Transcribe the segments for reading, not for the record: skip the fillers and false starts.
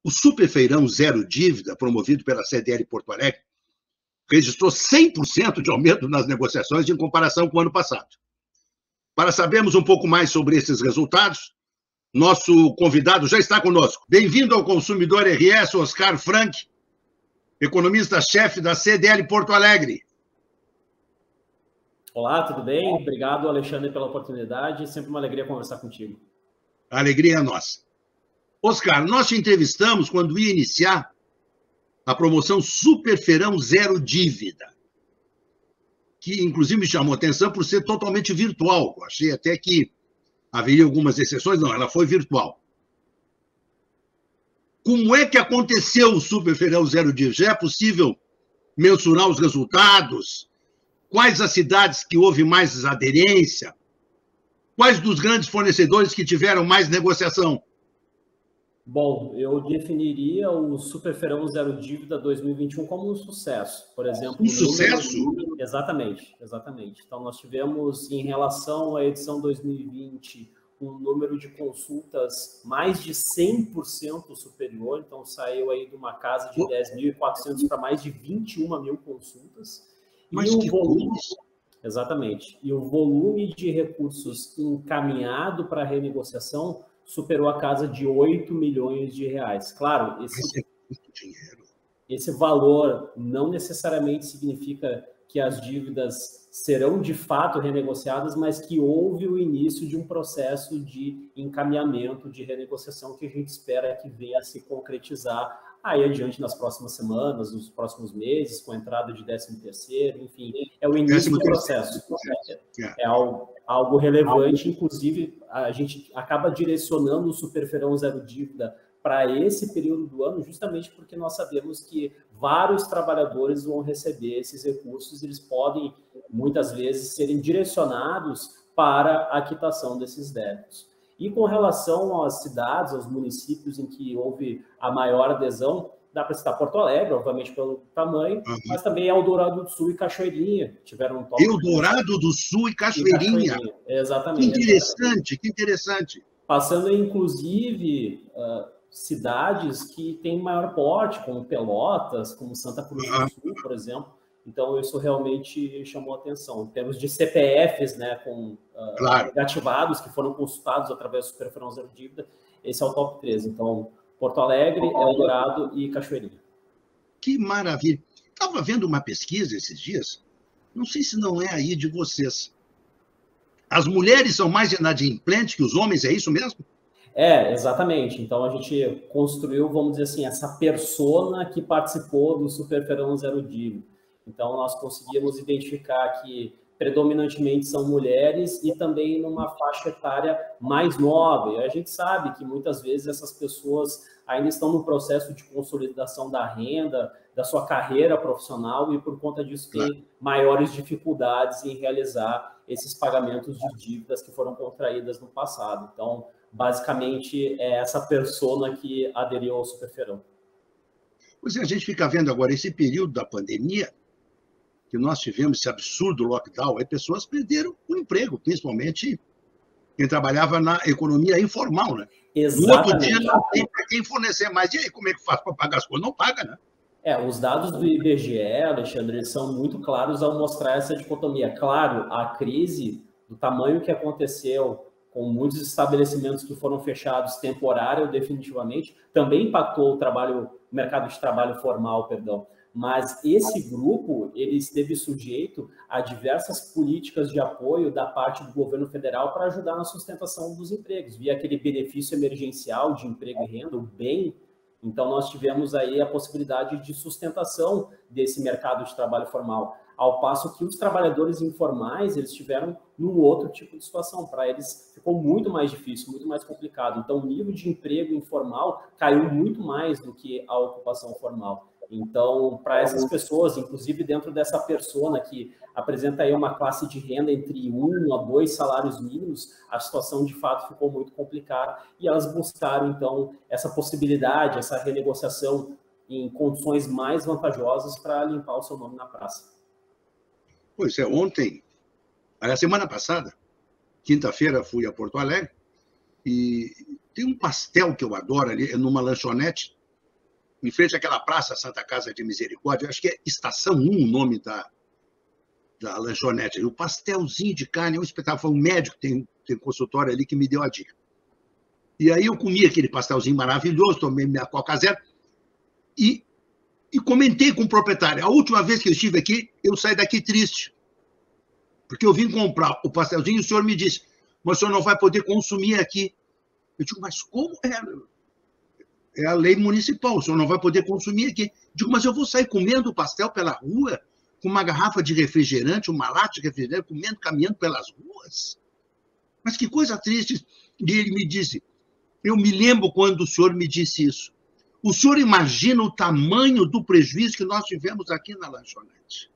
O Superfeirão Zero Dívida, promovido pela CDL Porto Alegre, registrou 100% de aumento nas negociações em comparação com o ano passado. Para sabermos um pouco mais sobre esses resultados, nosso convidado já está conosco. Bem-vindo ao Consumidor RS, Oscar Frank, economista-chefe da CDL Porto Alegre. Olá, tudo bem? Obrigado, Alexandre, pela oportunidade. Sempre uma alegria conversar contigo. A alegria é nossa. Oscar, nós te entrevistamos quando ia iniciar a promoção Superfeirão Zero Dívida, que inclusive me chamou a atenção por ser totalmente virtual. Eu achei até que haveria algumas exceções, não, ela foi virtual. Como é que aconteceu o Superfeirão Zero Dívida? Já é possível mensurar os resultados? Quais as cidades que houve mais aderência? Quais dos grandes fornecedores que tiveram mais negociação? Bom, eu definiria o Superfeirão Zero Dívida 2021 como um sucesso. Por exemplo, um sucesso? Exatamente. Então, nós tivemos, em relação à edição 2020, um número de consultas mais de 100% superior. Então, saiu aí de uma casa de 10.400 para mais de 21 mil consultas. Mas que volume? Exatamente. E o volume de recursos encaminhado para renegociação superou a casa de 8 milhões de reais. Claro, esse valor não necessariamente significa que as dívidas serão de fato renegociadas, mas que houve o início de um processo de encaminhamento, de renegociação que a gente espera que venha a se concretizar aí adiante nas próximas semanas, nos próximos meses, com a entrada de 13º, enfim, é o início do processo. É algo relevante, inclusive a gente acaba direcionando o Superfeirão Zero Dívida para esse período do ano, justamente porque nós sabemos que vários trabalhadores vão receber esses recursos, eles podem, muitas vezes, serem direcionados para a quitação desses débitos. E com relação às cidades, aos municípios em que houve a maior adesão, dá para citar Porto Alegre, obviamente pelo tamanho, mas também Eldorado do Sul e Cachoeirinha tiveram um top. Eldorado do Sul e Cachoeirinha. Exatamente. Que interessante. Passando, inclusive, cidades que têm maior porte, como Pelotas, como Santa Cruz do Sul, por exemplo. Então, isso realmente chamou a atenção. Em termos de CPFs, né, ativados, que foram consultados através do Superfeirão Zero Dívida, esse é o top 3. Então, Porto Alegre, Eldorado e Cachoeirinha. Que maravilha. Estava vendo uma pesquisa esses dias, não sei se não é aí de vocês. As mulheres são mais inadimplentes que os homens, é isso mesmo? É, exatamente. Então, a gente construiu, vamos dizer assim, essa persona que participou do Superfeirão Zero Dívida. Então, nós conseguimos identificar que predominantemente são mulheres e também numa faixa etária mais nova. E a gente sabe que muitas vezes essas pessoas ainda estão no processo de consolidação da renda, da sua carreira profissional e, por conta disso, têm maiores dificuldades em realizar esses pagamentos de dívidas que foram contraídas no passado. Então, basicamente, é essa persona que aderiu ao Superfeirão. Pois é, a gente fica vendo agora esse período da pandemia, que nós tivemos esse absurdo lockdown, aí pessoas perderam o emprego, principalmente quem trabalhava na economia informal, né? Exatamente. No outro dia não tem para quem fornecer mais. E aí, como é que faz para pagar as coisas? Não paga, né? Os dados do IBGE, Alexandre, eles são muito claros ao mostrar essa dicotomia. Claro, a crise, do tamanho que aconteceu, com muitos estabelecimentos que foram fechados temporário ou definitivamente, também impactou o mercado de trabalho formal, perdão. Mas esse grupo, ele esteve sujeito a diversas políticas de apoio da parte do governo federal para ajudar na sustentação dos empregos, via aquele benefício emergencial de emprego e renda, o BEM. Então, nós tivemos aí a possibilidade de sustentação desse mercado de trabalho formal, ao passo que os trabalhadores informais, eles tiveram num outro tipo de situação. Para eles ficou muito mais difícil, muito mais complicado. Então, o nível de emprego informal caiu muito mais do que a ocupação formal. Então, para essas pessoas, inclusive dentro dessa persona que apresenta aí uma classe de renda entre 1 a 2 salários mínimos, a situação de fato ficou muito complicada e elas buscaram, então, essa possibilidade, essa renegociação em condições mais vantajosas para limpar o seu nome na praça. Pois é, a semana passada, quinta-feira, fui a Porto Alegre e tem um pastel que eu adoro ali, numa lanchonete, em frente àquela praça Santa Casa de Misericórdia, acho que é Estação 1 o nome da lanchonete. O pastelzinho de carne é um espetáculo. Foi um médico que tem consultório ali que me deu a dica. E aí eu comi aquele pastelzinho maravilhoso, tomei minha Coca Zero e comentei com o proprietário. A última vez que eu estive aqui, eu saí daqui triste. Porque eu vim comprar o pastelzinho e o senhor me disse, mas o senhor não vai poder consumir aqui. Eu digo, mas como é a lei municipal, o senhor não vai poder consumir aqui. Eu digo, mas eu vou sair comendo o pastel pela rua, com uma garrafa de refrigerante, uma lata de refrigerante, caminhando pelas ruas? Mas que coisa triste. E ele me disse, eu me lembro quando o senhor me disse isso. O senhor imagina o tamanho do prejuízo que nós tivemos aqui na lanchonete.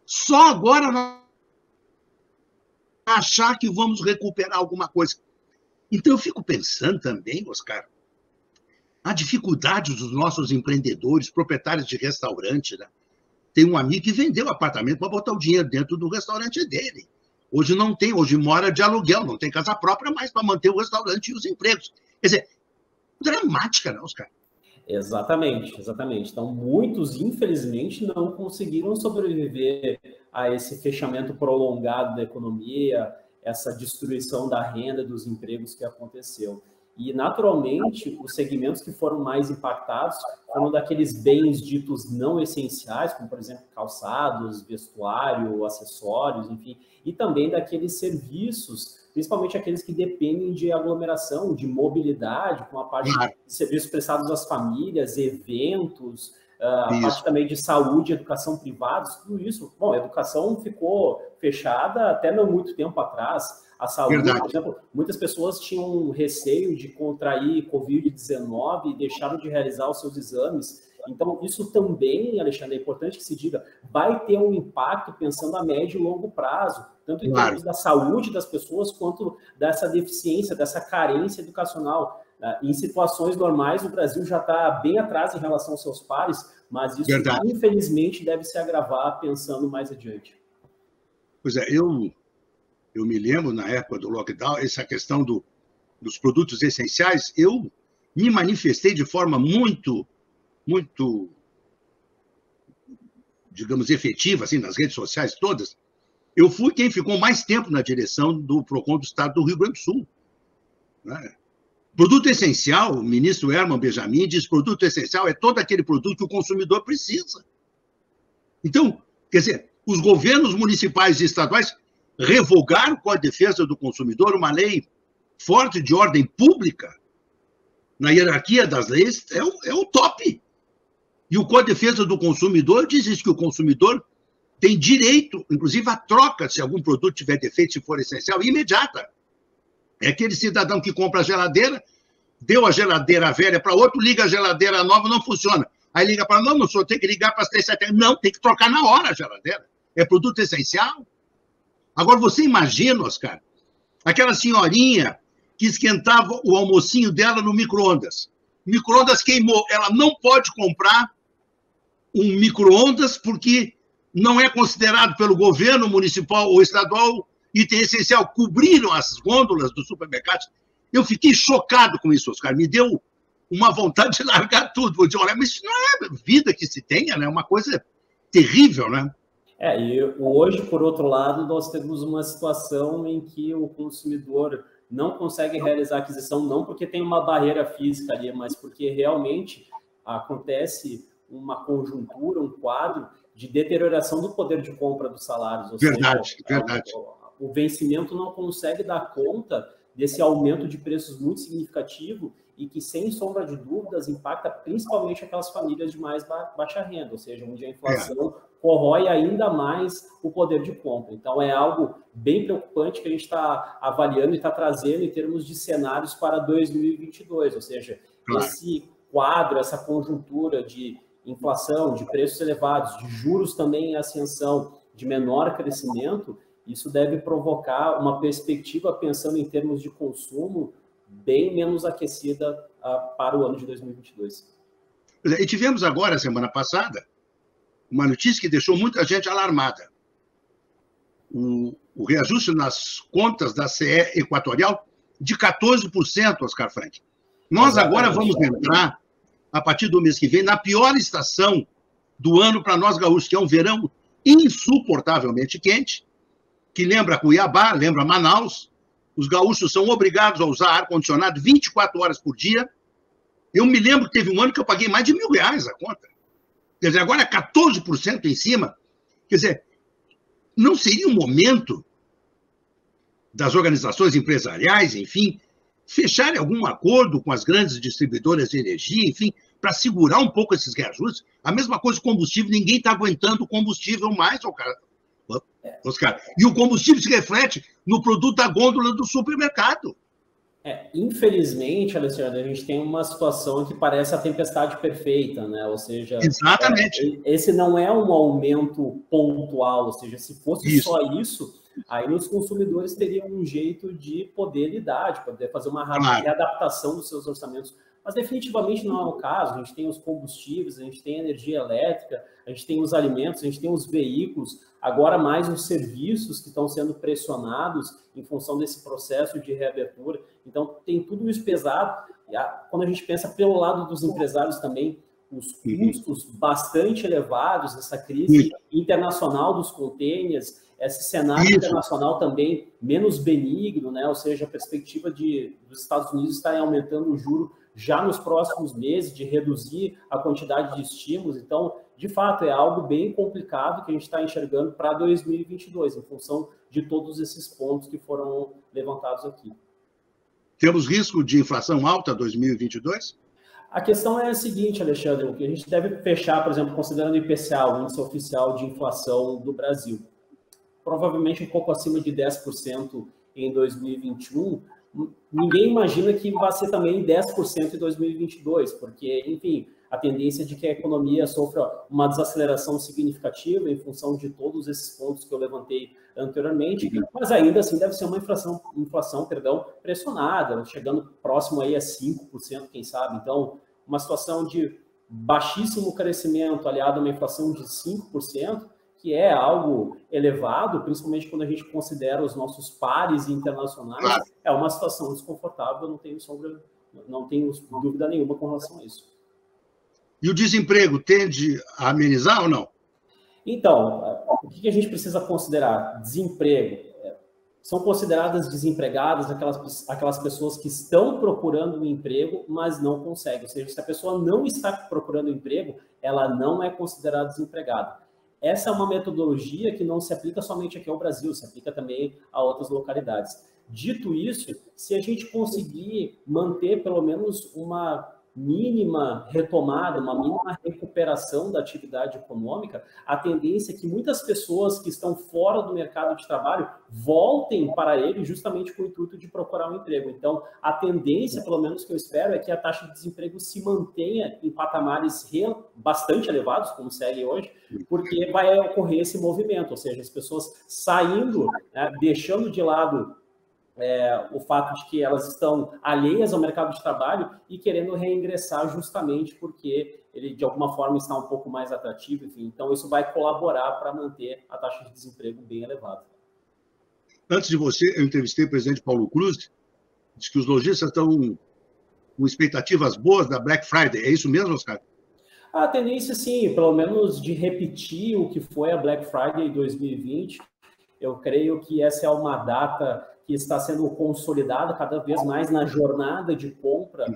Só agora nós achar que vamos recuperar alguma coisa. Então eu fico pensando também, Oscar, a dificuldade dos nossos empreendedores, proprietários de restaurante, né? Tem um amigo que vendeu apartamento para botar o dinheiro dentro do restaurante dele. Hoje não tem, hoje mora de aluguel, não tem casa própria mais para manter o restaurante e os empregos. Quer dizer, dramática, não, Oscar? Exatamente, exatamente. Então, muitos, infelizmente, não conseguiram sobreviver a esse fechamento prolongado da economia, essa destruição da renda, dos empregos que aconteceu. E, naturalmente, os segmentos que foram mais impactados foram daqueles bens ditos não essenciais, como, por exemplo, calçados, vestuário, acessórios, enfim, e também daqueles serviços, principalmente aqueles que dependem de aglomeração, de mobilidade, com a parte de serviços prestados às famílias, eventos, a parte também de saúde, educação privados, tudo isso. Bom, a educação ficou fechada até não muito tempo atrás. A saúde, verdade. Por exemplo, muitas pessoas tinham receio de contrair Covid-19 e deixaram de realizar os seus exames. Então, isso também, Alexandre, é importante que se diga, vai ter um impacto pensando a médio e longo prazo, tanto em termos da saúde das pessoas, quanto dessa deficiência, dessa carência educacional. Em situações normais, o Brasil já está bem atrás em relação aos seus pares, mas isso, verdade, infelizmente, deve se agravar pensando mais adiante. Pois é, eu me lembro, na época do lockdown, essa questão dos produtos essenciais, eu me manifestei de forma muito, digamos, efetiva, assim, nas redes sociais todas. Eu fui quem ficou mais tempo na direção do PROCON do Estado do Rio Grande do Sul. Né? Produto essencial, o ministro Herman Benjamin diz, produto essencial é todo aquele produto que o consumidor precisa. Então, quer dizer, os governos municipais e estaduais revogaram com a defesa do consumidor uma lei forte de ordem pública, na hierarquia das leis, é o top. E o Código de Defesa do Consumidor diz isso, que o consumidor tem direito, inclusive, à troca, se algum produto tiver defeito, se for essencial, imediata. É aquele cidadão que compra a geladeira, deu a geladeira velha para outro, liga a geladeira nova, não funciona. Aí liga para não, senhor, tem que ligar para as 370. Não, tem que trocar na hora a geladeira. É produto essencial. Agora, você imagina, Oscar, aquela senhorinha que esquentava o almocinho dela no micro-ondas. O micro-ondas queimou. Ela não pode comprar um micro-ondas porque não é considerado pelo governo municipal ou estadual item essencial. Cobriram as gôndolas dos supermercados. Eu fiquei chocado com isso, Oscar. Me deu uma vontade de largar tudo. Vou dizer, olha, mas isso não é vida que se tenha, né? É uma coisa terrível, né? E hoje, por outro lado, nós temos uma situação em que o consumidor não consegue realizar a aquisição, não porque tem uma barreira física ali, mas porque realmente acontece uma conjuntura, um quadro de deterioração do poder de compra dos salários. Ou verdade, seja, verdade. O vencimento não consegue dar conta desse aumento de preços muito significativo e que, sem sombra de dúvidas, impacta principalmente aquelas famílias de mais baixa renda, ou seja, onde a inflação corrói ainda mais o poder de compra. Então, é algo bem preocupante que a gente está avaliando e está trazendo em termos de cenários para 2022, ou seja, esse quadro, essa conjuntura de inflação, de preços elevados, de juros também em ascensão, de menor crescimento, isso deve provocar uma perspectiva, pensando em termos de consumo, bem menos aquecida para o ano de 2022. E tivemos agora, semana passada, uma notícia que deixou muita gente alarmada. O reajuste nas contas da CE Equatorial de 14%, Oscar Frank. Nós agora vamos entrar a partir do mês que vem, na pior estação do ano para nós gaúchos, que é um verão insuportavelmente quente, que lembra Cuiabá, lembra Manaus. Os gaúchos são obrigados a usar ar-condicionado 24 horas por dia. Eu me lembro que teve um ano que eu paguei mais de R$1.000 a conta. Quer dizer, agora é 14% em cima. Quer dizer, não seria um momento das organizações empresariais, enfim, fecharem algum acordo com as grandes distribuidoras de energia, enfim, para segurar um pouco esses reajustes? A mesma coisa com combustível, ninguém está aguentando o combustível mais, Oscar. E o combustível se reflete no produto da gôndola do supermercado. Infelizmente, Alessandro, a gente tem uma situação que parece a tempestade perfeita, né? Ou seja, exatamente. Esse não é um aumento pontual, ou seja, se fosse só isso, aí os consumidores teriam um jeito de poder lidar, de poder fazer uma readaptação dos seus orçamentos. Mas definitivamente não é o caso. A gente tem os combustíveis, a gente tem a energia elétrica, a gente tem os alimentos, a gente tem os veículos, agora mais os serviços que estão sendo pressionados em função desse processo de reabertura. Então, tem tudo isso pesado. Quando a gente pensa pelo lado dos empresários também, os custos bastante elevados, essa crise internacional dos containers, esse cenário internacional também menos benigno, né? Ou seja, a perspectiva dos Estados Unidos estarem aumentando o juro já nos próximos meses, de reduzir a quantidade de estímulos. Então, de fato, é algo bem complicado que a gente está enxergando para 2022, em função de todos esses pontos que foram levantados aqui. Temos risco de inflação alta 2022? A questão é a seguinte, Alexandre, o que a gente deve fechar, por exemplo, considerando o IPCA, o Índice Oficial de Inflação do Brasil, provavelmente um pouco acima de 10% em 2021, ninguém imagina que vai ser também 10% em 2022, porque, enfim, a tendência de que a economia sofra uma desaceleração significativa em função de todos esses pontos que eu levantei anteriormente, mas ainda assim deve ser uma inflação pressionada, chegando próximo aí a 5%, quem sabe. Então, uma situação de baixíssimo crescimento aliado a uma inflação de 5%, que é algo elevado, principalmente quando a gente considera os nossos pares internacionais, é uma situação desconfortável, não tenho dúvida nenhuma com relação a isso. E o desemprego tende a amenizar ou não? Então, o que a gente precisa considerar? Desemprego. São consideradas desempregadas aquelas pessoas que estão procurando um emprego, mas não conseguem. Ou seja, se a pessoa não está procurando um emprego, ela não é considerada desempregada. Essa é uma metodologia que não se aplica somente aqui ao Brasil, se aplica também a outras localidades. Dito isso, se a gente conseguir manter pelo menos uma mínima retomada, uma mínima recuperação da atividade econômica, a tendência é que muitas pessoas que estão fora do mercado de trabalho voltem para ele justamente com o intuito de procurar um emprego. Então, a tendência, pelo menos que eu espero, é que a taxa de desemprego se mantenha em patamares bastante elevados, como segue hoje, porque vai ocorrer esse movimento, ou seja, as pessoas saindo, né, deixando de lado o fato de que elas estão alheias ao mercado de trabalho e querendo reingressar justamente porque ele, de alguma forma, está um pouco mais atrativo. Enfim, então, isso vai colaborar para manter a taxa de desemprego bem elevada. Antes de você, eu entrevistei o presidente Paulo Cruz, disse que os lojistas estão com expectativas boas da Black Friday. É isso mesmo, Oscar? A tendência, sim, pelo menos de repetir o que foi a Black Friday 2020. Eu creio que essa é uma data que está sendo consolidada cada vez mais na jornada de compra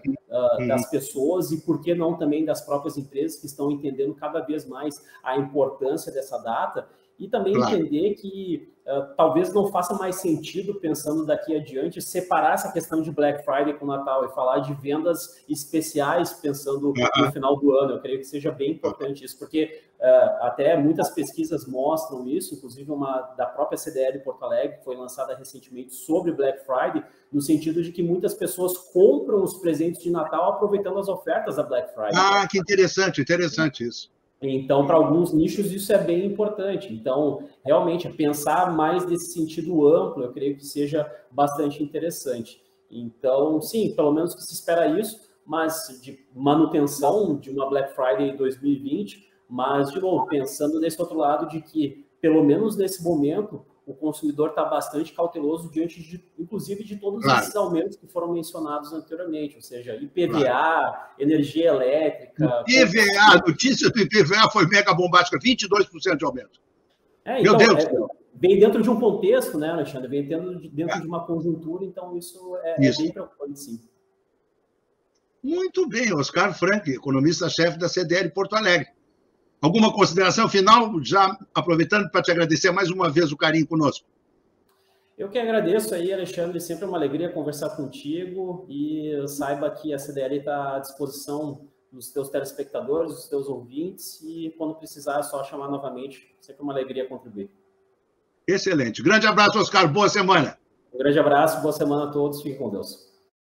das pessoas e, por que não, também das próprias empresas que estão entendendo cada vez mais a importância dessa data e também entender que talvez não faça mais sentido, pensando daqui adiante, separar essa questão de Black Friday com o Natal e falar de vendas especiais pensando no final do ano. Eu creio que seja bem importante isso, porque até muitas pesquisas mostram isso, inclusive uma da própria CDL Porto Alegre, que foi lançada recentemente sobre Black Friday, no sentido de que muitas pessoas compram os presentes de Natal aproveitando as ofertas da Black Friday. Ah, que interessante isso. Então, para alguns nichos, isso é bem importante. Então, realmente, pensar mais nesse sentido amplo, eu creio que seja bastante interessante. Então, sim, pelo menos que se espera isso, mas de manutenção de uma Black Friday 2020, mas, de novo, pensando nesse outro lado de que, pelo menos nesse momento, o consumidor está bastante cauteloso diante, inclusive, de todos esses aumentos que foram mencionados anteriormente, ou seja, IPVA, energia elétrica... IPVA, a notícia do IPVA foi mega bombástica, 22% de aumento. Então, meu Deus! Vem dentro de um contexto, né, Alexandre? Vem dentro de uma conjuntura, então isso é bem preocupante, sim. Muito bem, Oscar Frank, economista-chefe da CDL Porto Alegre. Alguma consideração final, já aproveitando para te agradecer mais uma vez o carinho conosco? Eu que agradeço aí, Alexandre, sempre uma alegria conversar contigo e saiba que a CDL está à disposição dos teus telespectadores, dos teus ouvintes e quando precisar é só chamar novamente, sempre uma alegria contribuir. Excelente. Grande abraço, Oscar, boa semana. Um grande abraço, boa semana a todos, fiquem com Deus.